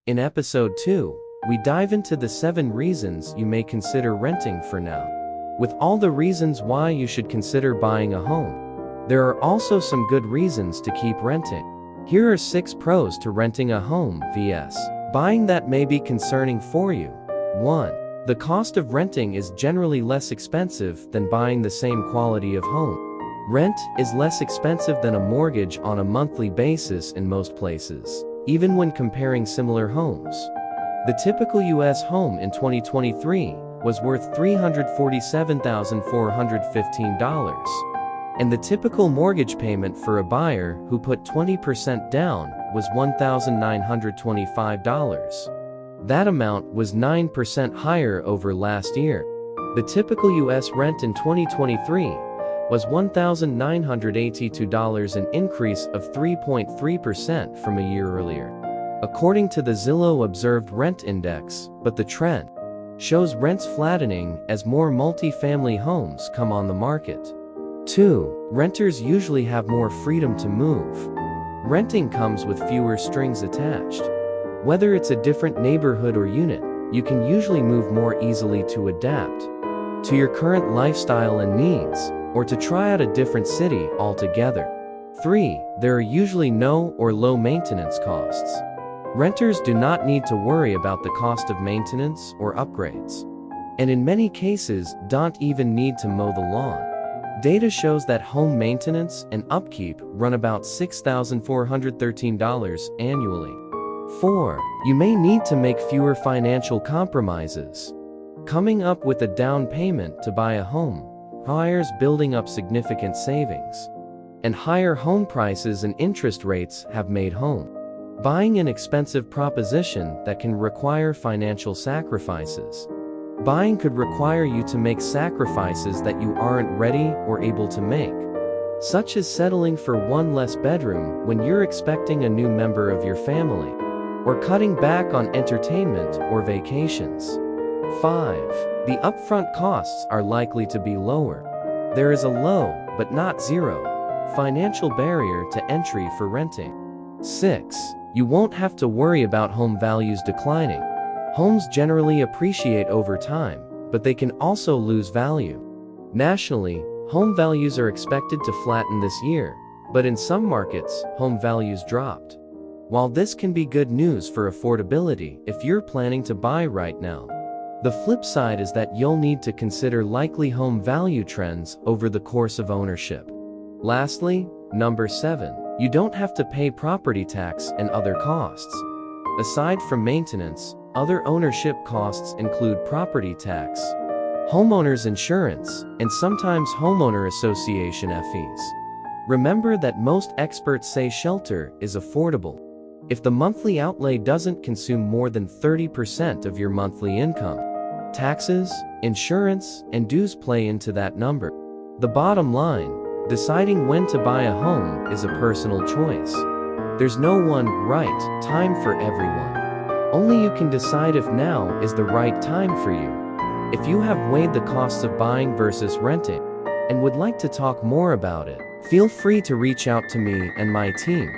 In episode 2, we dive into the 7 reasons you may consider renting for now. With all the reasons why you should consider buying a home, there are also some good reasons to keep renting. Here are 6 pros to renting a home vs. buying that may be concerning for you. 1. The cost of renting is generally less expensive than buying the same quality of home. Rent is less expensive than a mortgage on a monthly basis in most places, even when comparing similar homes. The typical U.S. home in 2023 was worth $347,415, and the typical mortgage payment for a buyer who put 20% down was $1,925. That amount was 9% higher over last year. The typical U.S. rent in 2023 was $1,982, an increase of 3.3% from a year earlier, according to the Zillow Observed Rent Index, but the trend shows rents flattening as more multi-family homes come on the market. 2. Renters usually have more freedom to move. Renting comes with fewer strings attached. Whether it's a different neighborhood or unit, you can usually move more easily to adapt to your current lifestyle and needs, or to try out a different city altogether. 3. There are usually no or low maintenance costs. Renters do not need to worry about the cost of maintenance or upgrades, and in many cases don't even need to mow the lawn. Data shows that home maintenance and upkeep run about $6,413 annually. 4. You may need to make fewer financial compromises. Coming up with a down payment to buy a home requires building up significant savings, and higher home prices and interest rates have made home buying an expensive proposition that can require financial sacrifices. Buying could require you to make sacrifices that you aren't ready or able to make, such as settling for one less bedroom when you're expecting a new member of your family, or cutting back on entertainment or vacations. 5. The upfront costs are likely to be lower. There is a low, but not zero, financial barrier to entry for renting. 6. You won't have to worry about home values declining. Homes generally appreciate over time, but they can also lose value. Nationally, home values are expected to flatten this year, but in some markets, home values dropped. While this can be good news for affordability if you're planning to buy right now, the flip side is that you'll need to consider likely home value trends over the course of ownership. Lastly, number 7. You don't have to pay property tax and other costs. Aside from maintenance, other ownership costs include property tax, homeowners insurance, and sometimes homeowner association fees. Remember that most experts say shelter is affordable if the monthly outlay doesn't consume more than 30% of your monthly income. Taxes, insurance, and dues play into that number. The bottom line, deciding when to buy a home is a personal choice. There's no one right time for everyone. Only you can decide if now is the right time for you. If you have weighed the costs of buying versus renting and would like to talk more about it, feel free to reach out to me and my team.